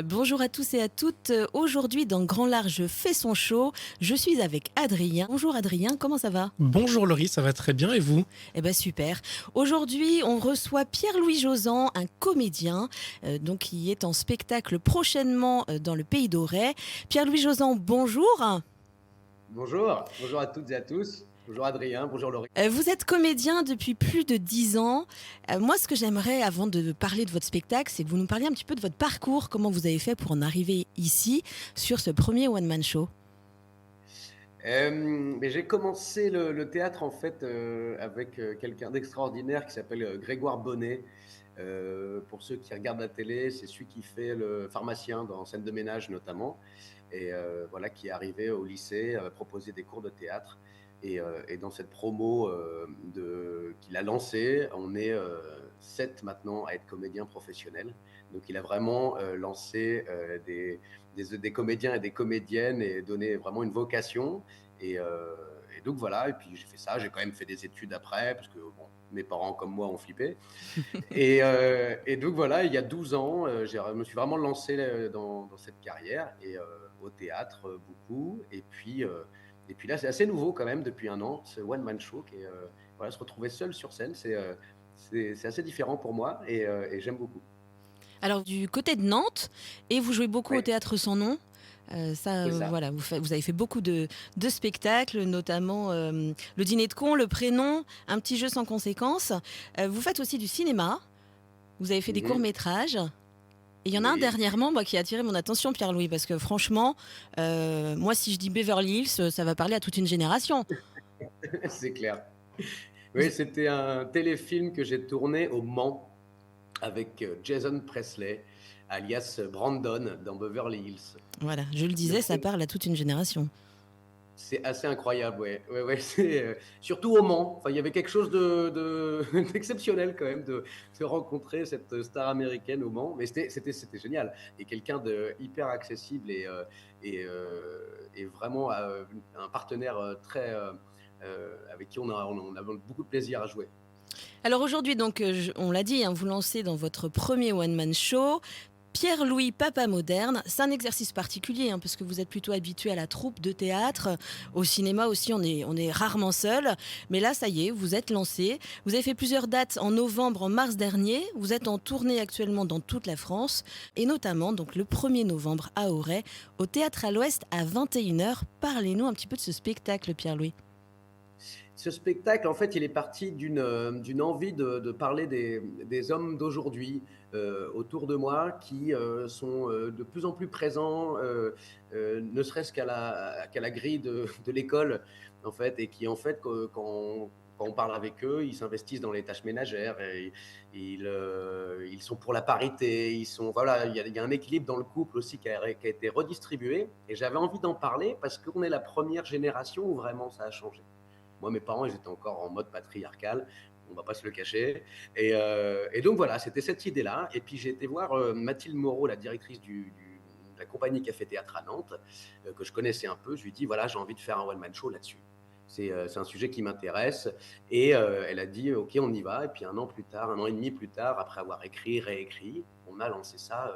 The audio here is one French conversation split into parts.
Bonjour à tous et à toutes. Aujourd'hui, dans Grand Large fait son show, je suis avec Adrien. Bonjour Adrien, comment ça va? Bonjour Laurie, ça va très bien et vous? Eh ben super. Aujourd'hui, on reçoit Pierre-Louis Jausan, un comédien, donc qui est en spectacle prochainement dans le Pays d'Auray. Pierre-Louis Jausan, bonjour. Bonjour, bonjour à toutes et à tous. Bonjour Adrien, bonjour Laurie. Vous êtes comédien depuis plus de 10 ans. Moi, ce que j'aimerais, avant de parler de votre spectacle, c'est que vous nous parliez un petit peu de votre parcours, comment vous avez fait pour en arriver ici, sur ce premier one-man show. Mais j'ai commencé le théâtre en fait avec quelqu'un d'extraordinaire qui s'appelle Grégoire Bonnet. Pour ceux qui regardent la télé, c'est celui qui fait le pharmacien dans Scène de ménage notamment, et voilà, qui est arrivé au lycée, proposer des cours de théâtre. Et dans cette promo qu'il a lancée, on est 7 maintenant à être comédiens professionnels. Donc il a vraiment lancé des comédiens et des comédiennes et donné vraiment une vocation. Et, euh, et donc voilà, et puis j'ai fait ça, j'ai quand même fait des études après, parce que bon, mes parents comme moi ont flippé. Et donc voilà, il y a 12 ans, je me suis vraiment lancé dans cette carrière, et au théâtre beaucoup. Et puis là, c'est assez nouveau quand même depuis un an, ce one-man show, qui est, voilà, se retrouver seul sur scène, c'est assez différent pour moi, et j'aime beaucoup. Alors, du côté de Nantes, et vous jouez beaucoup au Oui, théâtre sans nom. c'est ça. Voilà, vous avez fait beaucoup de spectacles, notamment le dîner de con, le prénom, un petit jeu sans conséquence. Vous faites aussi du cinéma, vous avez fait des Mhm. courts-métrages. Et il y en a un Oui, dernièrement, moi, qui a attiré mon attention, Pierre-Louis, parce que franchement, moi, si je dis Beverly Hills, ça va parler à toute une génération. c'est clair. Oui, Vous- c'était un téléfilm que j'ai tourné au Mans avec Jason Presley, alias Brandon, dans Beverly Hills. voilà, je le Le disais, ça pré- parle à toute une génération. C'est assez incroyable, ouais. Ouais, ouais, c'est, surtout au Mans. Enfin, il y avait quelque chose d'exceptionnel quand même de rencontrer cette star américaine au Mans. Mais c'était génial. Et quelqu'un de hyper accessible, et vraiment un partenaire très, avec qui on a beaucoup de plaisir à jouer. Alors aujourd'hui, donc, on l'a dit, hein, vous lancez dans votre premier one-man show. Pierre-Louis Papa Moderne, c'est un exercice particulier, hein, parce que vous êtes plutôt habitué à la troupe de théâtre. Au cinéma aussi, on est rarement seul. Mais là, ça y est, vous êtes lancé. Vous avez fait plusieurs dates en novembre, en mars dernier. Vous êtes en tournée actuellement dans toute la France. Et notamment, donc, le 1er novembre à Auray, au Théâtre à l'Ouest à 21h. Parlez-nous un petit peu de ce spectacle, Pierre-Louis. Ce spectacle, en fait, il est parti d'une envie de parler des hommes d'aujourd'hui autour de moi, qui sont de plus en plus présents, ne serait-ce qu'à la grille de l'école, en fait, et qui, en fait, quand on parle avec eux, ils s'investissent dans les tâches ménagères, et ils sont pour la parité. Voilà, il y a un équilibre dans le couple aussi qui a été redistribué. Et j'avais envie d'en parler parce qu'on est la première génération où vraiment ça a changé. Moi, mes parents, ils étaient encore en mode patriarcal, on va pas se le cacher. Et donc voilà, c'était cette idée-là. Et puis j'ai été voir Mathilde Moreau, la directrice de la compagnie Café Théâtre à Nantes, que je connaissais un peu. Je lui ai dit, voilà, j'ai envie de faire un one-man show là-dessus. C'est un sujet qui m'intéresse. Et elle a dit, OK, on y va. Et puis un an plus tard, un an et demi plus tard, après avoir écrit, réécrit, on a lancé ça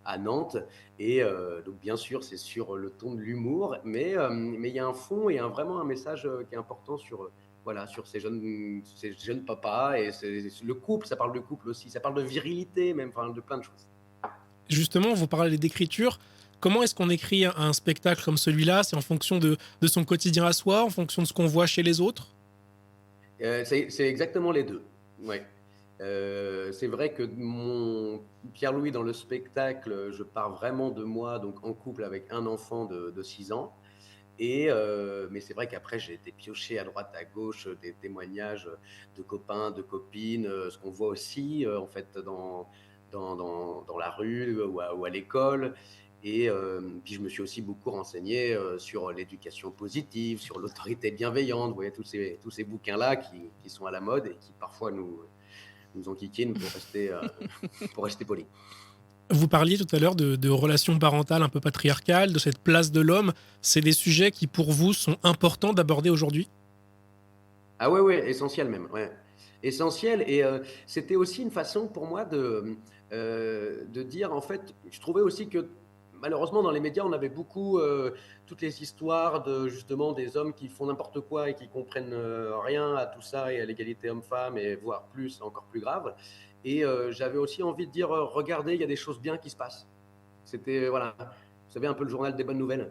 à Nantes. Et donc, bien sûr, c'est sur le ton de l'humour, mais il y a un fond et vraiment un message qui est important sur, voilà, sur ces jeunes papas. Et le couple, ça parle de couple aussi, ça parle de virilité même, enfin, de plein de choses. Justement, vous parlez d'écriture. Comment est-ce qu'on écrit un spectacle comme celui-là? C'est en fonction de son quotidien à soi, en fonction de ce qu'on voit chez les autres? C'est exactement les deux. Ouais. C'est vrai que Pierre-Louis, dans le spectacle, je pars vraiment de moi, donc en couple avec un enfant de 6 ans. Mais c'est vrai qu'après, j'ai été pioché à droite, à gauche, des témoignages de copains, de copines, ce qu'on voit aussi en fait dans la rue ou à l'école. Et puis je me suis aussi beaucoup renseigné sur l'éducation positive, sur l'autorité bienveillante. Vous voyez, tous ces bouquins-là qui sont à la mode et qui parfois nous enquiquinent pour rester poli. Vous parliez tout à l'heure de relations parentales un peu patriarcales, de cette place de l'homme. C'est des sujets qui, pour vous, sont importants d'aborder aujourd'hui? Ah ouais, ouais, essentiel même, ouais. Essentiel. Et c'était aussi une façon pour moi de dire, en fait, je trouvais aussi que malheureusement dans les médias, on avait beaucoup toutes les histoires de justement des hommes qui font n'importe quoi et qui comprennent rien à tout ça et à l'égalité homme-femme et voire plus, encore plus grave. Et j'avais aussi envie de dire, regardez, il y a des choses bien qui se passent. C'était, voilà, vous savez, un peu le journal des bonnes nouvelles.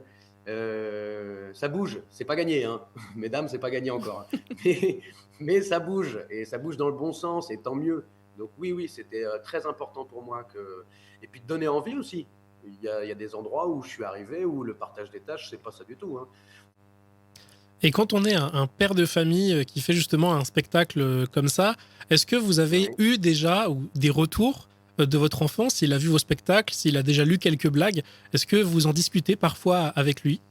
Ça bouge, c'est pas gagné, hein. Mesdames, c'est pas gagné encore. Mais, mais ça bouge, et ça bouge dans le bon sens, et tant mieux. Donc oui, oui, c'était très important pour moi que... Et puis de donner envie aussi. Il y a des endroits où je suis arrivé où le partage des tâches, c'est pas ça du tout, hein. Et quand on est un père de famille qui fait justement un spectacle comme ça, est-ce que vous avez Ouais. eu déjà ou des retours de votre enfant, s'il a vu vos spectacles, s'il a déjà lu quelques blagues? Est-ce que vous en discutez parfois avec lui?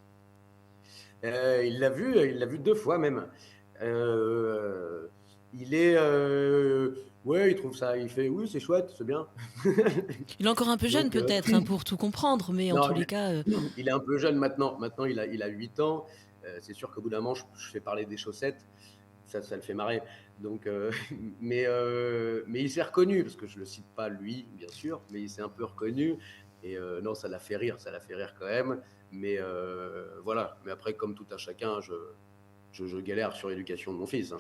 Il l'a vu 2 fois même. Heu, il est, ouais, il trouve ça, il fait: «Oui, c'est chouette, c'est bien». Il est encore un peu jeune Donc peut-être, hein, pour tout comprendre, mais en non, tous les cas, il est un peu jeune maintenant. Maintenant, il a 8 ans. C'est sûr qu'au bout d'un moment, je fais parler des chaussettes. Ça le fait marrer. Donc, mais il s'est reconnu, parce que je le cite pas lui, bien sûr, mais il s'est un peu reconnu. Et non, ça l'a fait rire quand même. Mais voilà. Mais après, comme tout à chacun, je galère sur l'éducation de mon fils, hein.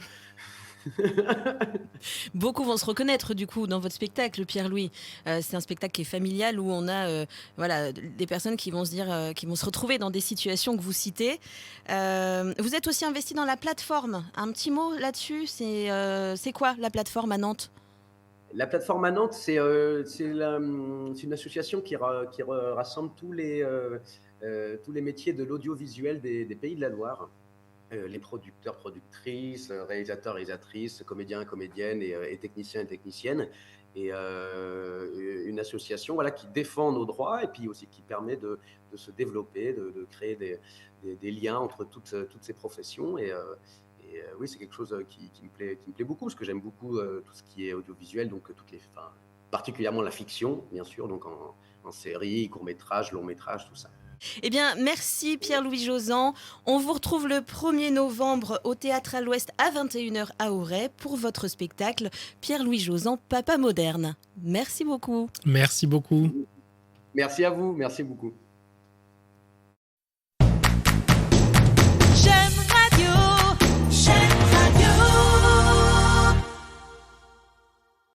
beaucoup vont se reconnaître du coup dans votre spectacle, Pierre-Louis. C'est un spectacle qui est familial où on a voilà, des personnes qui vont se dire, qui vont se retrouver dans des situations que vous citez. Vous êtes aussi investi dans la plateforme. Un petit mot là-dessus, c'est quoi la plateforme à Nantes? La plateforme à Nantes, c'est une association qui rassemble tous les métiers de l'audiovisuel des Pays de la Loire. Les producteurs, productrices, réalisateurs, réalisatrices, comédiens, comédiennes et techniciens et techniciennes. Et une association, voilà, qui défend nos droits et puis aussi qui permet de se développer, de créer des liens entre toutes ces professions. Et oui, c'est quelque chose qui me plaît beaucoup, parce que j'aime beaucoup tout ce qui est audiovisuel, donc enfin, particulièrement la fiction, bien sûr, donc en série, court-métrage, long-métrage, tout ça. Eh bien, merci Pierre-Louis Jausan. On vous retrouve le 1er novembre au Théâtre à l'Ouest à 21 h à Auray pour votre spectacle Pierre-Louis Jausan, Papa moderne. Merci beaucoup. Merci beaucoup. Merci à vous, merci beaucoup.